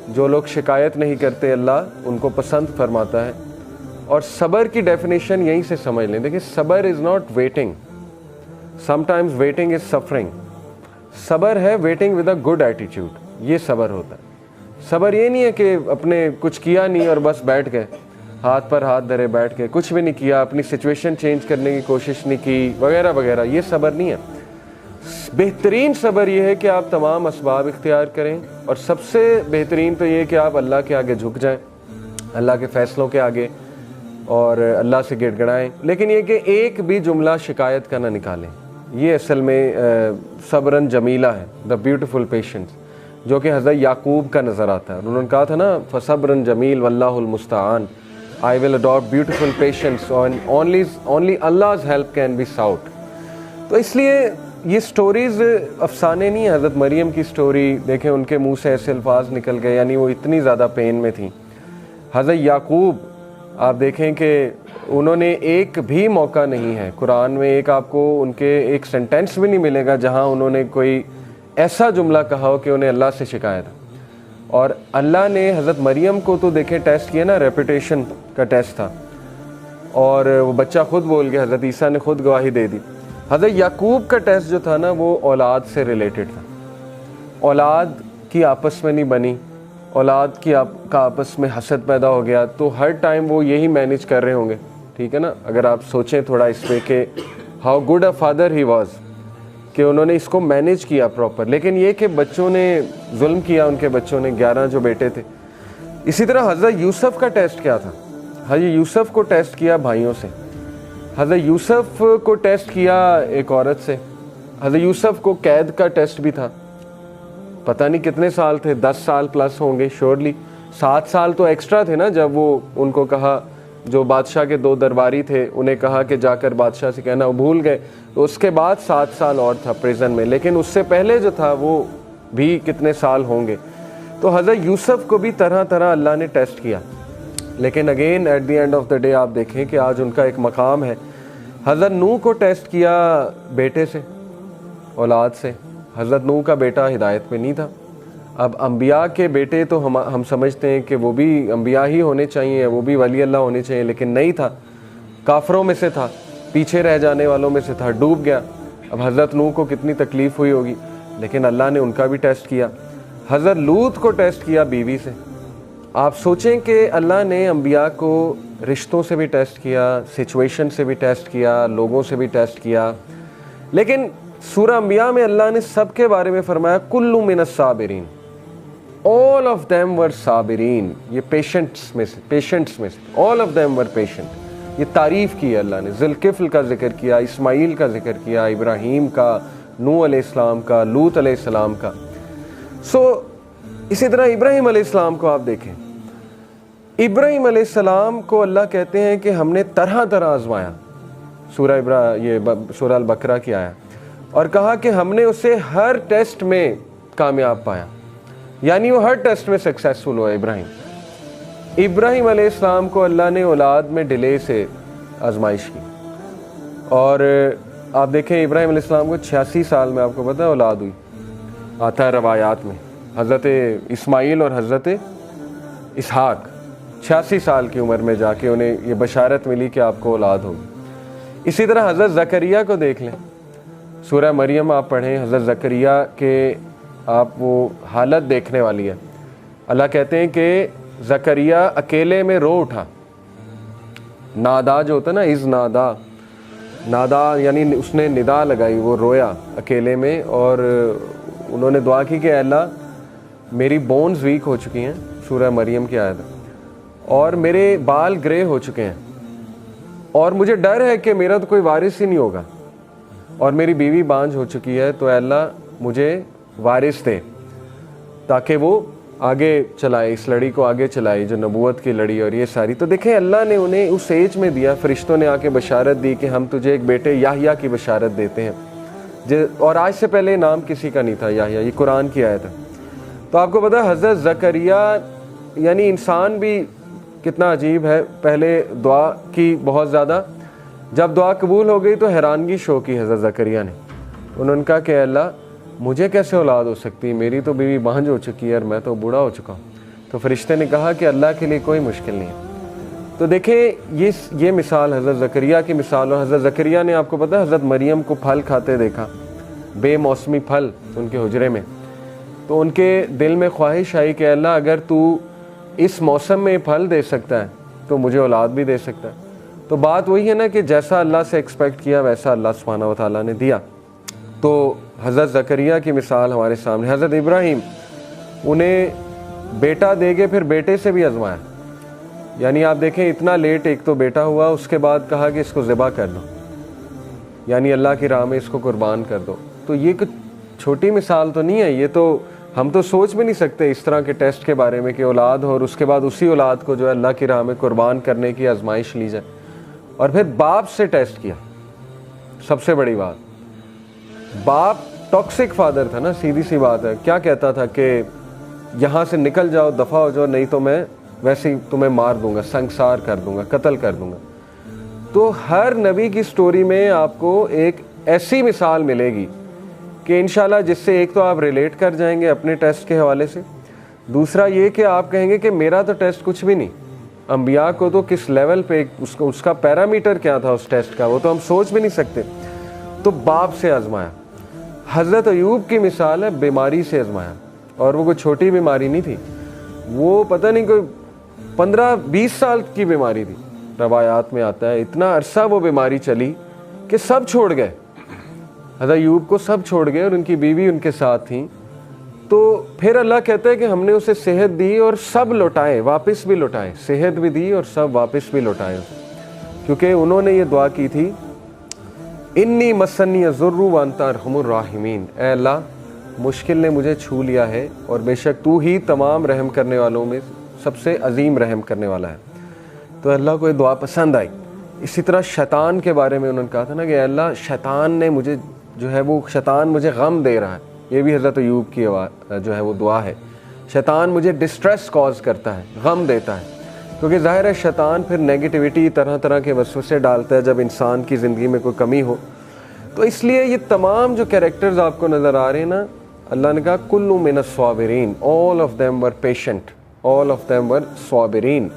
جو لوگ شکایت نہیں کرتے اللہ ان کو پسند فرماتا ہے. اور صبر کی ڈیفینیشن یہیں سے سمجھ لیں. دیکھیں صبر is not waiting, some times waiting is suffering. صبر ہے waiting with a good attitude, یہ صبر ہوتا ہے. صبر یہ نہیں ہے کہ اپنے کچھ کیا نہیں اور بس بیٹھ گئے, ہاتھ پر ہاتھ دھرے بیٹھ گئے, کچھ بھی نہیں کیا, اپنی سچویشن چینج کرنے کی کوشش نہیں کی وغیرہ وغیرہ. یہ صبر نہیں ہے. بہترین صبر یہ ہے کہ آپ تمام اسباب اختیار کریں, اور سب سے بہترین تو یہ کہ آپ اللہ کے آگے جھک جائیں, اللہ کے فیصلوں کے آگے, اور اللہ سے گڑ گڑائیں. لیکن یہ کہ ایک بھی جملہ شکایت کا نہ نکالیں. یہ اصل میں صبرن جمیلہ ہے, دا بیوٹیفل پیشنس, جو کہ حضرت یعقوب کا نظر آتا ہے. انہوں نے کہا تھا نا فصبرن جمیل واللہ المستعان, I will adopt beautiful patience and only Allah's help can be sought. تو اس لیے یہ سٹوریز افسانے نہیں ہیں. حضرت مریم کی سٹوری دیکھیں, ان کے منہ سے ایسے الفاظ نکل گئے, یعنی وہ اتنی زیادہ پین میں تھیں. حضرت یعقوب آپ دیکھیں کہ انہوں نے ایک بھی موقع نہیں ہے قرآن میں, ایک آپ کو ان کے ایک سینٹینس بھی نہیں ملے گا جہاں انہوں نے کوئی ایسا جملہ کہا ہو کہ انہیں اللہ سے شکایت. اور اللہ نے حضرت مریم کو تو دیکھیں ٹیسٹ کیا نا, ریپوٹیشن کا ٹیسٹ تھا, اور وہ بچہ خود بول گیا, حضرت عیسیٰ نے خود گواہی دے دی. حضرت یعقوب کا ٹیسٹ جو تھا نا وہ اولاد سے ریلیٹڈ تھا. اولاد کی آپس میں نہیں بنی, اولاد کی کا آپس میں حسد پیدا ہو گیا, تو ہر ٹائم وہ یہی مینیج کر رہے ہوں گے. ٹھیک ہے نا, اگر آپ سوچیں تھوڑا اس پہ کہ how good a father he was, کہ انہوں نے اس کو مینیج کیا پراپر. لیکن یہ کہ بچوں نے ظلم کیا, ان کے بچوں نے, 11 جو بیٹے تھے. اسی طرح حضرت یوسف کا ٹیسٹ کیا تھا؟ حضرت یوسف کو ٹیسٹ کیا بھائیوں سے, حضرت یوسف کو ٹیسٹ کیا ایک عورت سے, حضرت یوسف کو قید کا ٹیسٹ بھی تھا. پتہ نہیں کتنے سال تھے, 10 سال پلس ہوں گے شیورلی. 7 سال تو ایکسٹرا تھے نا, جب وہ ان کو کہا, جو بادشاہ کے 2 درباری تھے انہیں کہا کہ جا کر بادشاہ سے کہنا, وہ بھول گئے. تو اس کے بعد 7 سال اور تھا پریزن میں, لیکن اس سے پہلے جو تھا وہ بھی کتنے سال ہوں گے. تو حضرت یوسف کو بھی طرح طرح اللہ نے ٹیسٹ کیا. لیکن again at the end of the day آپ دیکھیں کہ آج ان کا ایک مقام ہے. حضرت نوح کو ٹیسٹ کیا بیٹے سے, اولاد سے. حضرت نوح کا بیٹا ہدایت پہ نہیں تھا. اب انبیاء کے بیٹے تو ہم سمجھتے ہیں کہ وہ بھی انبیاء ہی ہونے چاہیے, وہ بھی ولی اللہ ہونے چاہیے, لیکن نہیں تھا. کافروں میں سے تھا, پیچھے رہ جانے والوں میں سے تھا, ڈوب گیا. اب حضرت نوح کو کتنی تکلیف ہوئی ہوگی, لیکن اللہ نے ان کا بھی ٹیسٹ کیا. حضرت لوط کو ٹیسٹ کیا بیوی سے. آپ سوچیں کہ اللہ نے انبیاء کو رشتوں سے بھی ٹیسٹ کیا, سچویشن سے بھی ٹیسٹ کیا, لوگوں سے بھی ٹیسٹ کیا. لیکن سورہ انبیاء میں اللہ نے سب کے بارے میں فرمایا کل من الصابرین, all of them were صابرین. یہ پیشنٹس میں سے all of them were patient. یہ تعریف کی ہے اللہ نے. ذوالکفل کا ذکر کیا, اسماعیل کا ذکر کیا, ابراہیم کا, نوح علیہ السلام کا, لوط علیہ السلام کا. اسی طرح ابراہیم علیہ السلام کو آپ دیکھیں. ابراہیم علیہ السلام کو اللہ کہتے ہیں کہ ہم نے طرح طرح آزمایا. سورہ البقرہ کی آیا, اور کہا کہ ہم نے اسے ہر ٹیسٹ میں کامیاب پایا, یعنی وہ ہر ٹیسٹ میں سکسیسفل ہوا. ابراہیم علیہ السلام کو اللہ نے اولاد میں ڈیلے سے آزمائش کی. اور آپ دیکھیں ابراہیم علیہ السلام کو 86 سال میں, آپ کو پتہ ہے, اولاد ہوئی. آتا ہے روایات میں حضرت اسماعیل اور حضرت اسحاق 86 سال کی عمر میں جا کے انہیں یہ بشارت ملی کہ آپ کو اولاد ہوگی. اسی طرح حضرت زکریا کو دیکھ لیں, سورہ مریم آپ پڑھیں, حضرت زکریا کے آپ وہ حالت دیکھنے والی ہے. اللہ کہتے ہیں کہ زکریا اکیلے میں رو اٹھا. نادا جو ہوتا ہے نا, از نادا یعنی اس نے ندا لگائی, وہ رویا اکیلے میں. اور انہوں نے دعا کی کہ اے اللہ میری بونز ویک ہو چکی ہیں, سورہ مریم کی آیت, اور میرے بال گرے ہو چکے ہیں, اور مجھے ڈر ہے کہ میرا تو کوئی وارث ہی نہیں ہوگا, اور میری بیوی بانجھ ہو چکی ہے, تو اے اللہ مجھے وارث دے تاکہ وہ آگے چلائے, اس لڑی کو آگے چلائے جو نبوت کی لڑی اور یہ ساری. تو دیکھیں اللہ نے انہیں اس ایج میں دیا, فرشتوں نے آ کے بشارت دی کہ ہم تجھے ایک بیٹے یحییٰ کی بشارت دیتے ہیں, اور آج سے پہلے نام کسی کا نہیں تھا یحییٰ, یہ قرآن کی آیت ہے. تو آپ کو پتہ ہے حضرت زکریا, یعنی انسان بھی کتنا عجیب ہے. پہلے دعا کی بہت زیادہ, جب دعا قبول ہو گئی تو حیرانگی شو کی حضرت زکریا نے. انہوں نے کہا کہ اللہ مجھے کیسے اولاد ہو سکتی ہے, میری تو بیوی بانجھ ہو چکی ہے اور میں تو بوڑھا ہو چکا ہوں. تو فرشتے نے کہا کہ اللہ کے لیے کوئی مشکل نہیں ہے۔ تو دیکھیں یہ مثال حضرت زکریا کی مثال، اور حضرت زکریا نے آپ کو پتہ ہے حضرت مریم کو پھل کھاتے دیکھا، بے موسمی پھل ان کے حجرے میں، تو ان کے دل میں خواہش آئی کہ اللہ اگر تو اس موسم میں پھل دے سکتا ہے تو مجھے اولاد بھی دے سکتا ہے۔ تو بات وہی ہے نا کہ جیسا اللہ سے ایکسپیکٹ کیا ویسا اللہ سبحانہ و تعالیٰ نے دیا۔ تو حضرت زکریا کی مثال ہمارے سامنے، حضرت ابراہیم انہیں بیٹا دے کے پھر بیٹے سے بھی آزمایا، یعنی آپ دیکھیں اتنا لیٹ ایک تو بیٹا ہوا، اس کے بعد کہا کہ اس کو ذبح کر دو، یعنی اللہ کی راہ میں اس کو قربان کر دو۔ تو یہ کچھ چھوٹی مثال تو نہیں ہے، یہ تو ہم تو سوچ بھی نہیں سکتے اس طرح کے ٹیسٹ کے بارے میں کہ اولاد ہو اور اس کے بعد اسی اولاد کو جو ہے اللہ کی راہ میں قربان کرنے کی آزمائش لی جائے، اور پھر باپ سے ٹیسٹ کیا۔ سب سے بڑی بات، باپ ٹاکسک فادر تھا نا، سیدھی سی بات ہے، کیا کہتا تھا کہ یہاں سے نکل جاؤ، دفع ہو جاؤ، نہیں تو میں ویسے ہی تمہیں مار دوں گا، سنگسار کر دوں گا، قتل کر دوں گا۔ تو ہر نبی کی سٹوری میں آپ کو ایک ایسی مثال ملے گی کہ انشاءاللہ جس سے ایک تو آپ ریلیٹ کر جائیں گے اپنے ٹیسٹ کے حوالے سے، دوسرا یہ کہ آپ کہیں گے کہ میرا تو ٹیسٹ کچھ بھی نہیں، انبیاء کو تو کس لیول پہ اس کا پیرامیٹر کیا تھا اس ٹیسٹ کا، وہ تو ہم سوچ بھی نہیں سکتے۔ تو باپ سے آزمایا۔ حضرت ایوب کی مثال ہے بیماری سے آزمایا، اور وہ کوئی چھوٹی بیماری نہیں تھی، وہ پتہ نہیں کوئی 15-20 سال کی بیماری تھی، روایات میں آتا ہے اتنا عرصہ وہ بیماری چلی کہ سب چھوڑ گئے، حضرت ایوب کو سب چھوڑ گئے، اور ان کی بیوی ان کے ساتھ تھیں۔ تو پھر اللہ کہتا ہے کہ ہم نے اسے صحت دی اور سب لوٹائے، واپس بھی لوٹائے، صحت بھی دی اور سب واپس بھی لوٹائے اسے، کیونکہ انہوں نے یہ دعا کی تھی، انی مسنی الضر وانت ارحم الراحمین، اے اللہ مشکل نے مجھے چھو لیا ہے اور بے شک تو ہی تمام رحم کرنے والوں میں سب سے عظیم رحم کرنے والا ہے۔ تو اللہ کو یہ دعا پسند آئی۔ اسی طرح شیطان کے بارے میں انہوں نے کہا تھا نا کہ اے اللہ شیطان نے مجھے جو ہے وہ شیطان مجھے غم دے رہا ہے، یہ بھی حضرت ایوب کی جو ہے وہ دعا ہے، شیطان مجھے ڈسٹریس کاز کرتا ہے، غم دیتا ہے، کیونکہ ظاہر ہے شیطان پھر نیگیٹیوٹی طرح طرح کے وسوسے ڈالتا ہے جب انسان کی زندگی میں کوئی کمی ہو۔ تو اس لیے یہ تمام جو کیریکٹرز آپ کو نظر آ رہے ہیں نا، اللہ نے کہا کل من الصابرین، all of them were patient, all of them were Sabireen.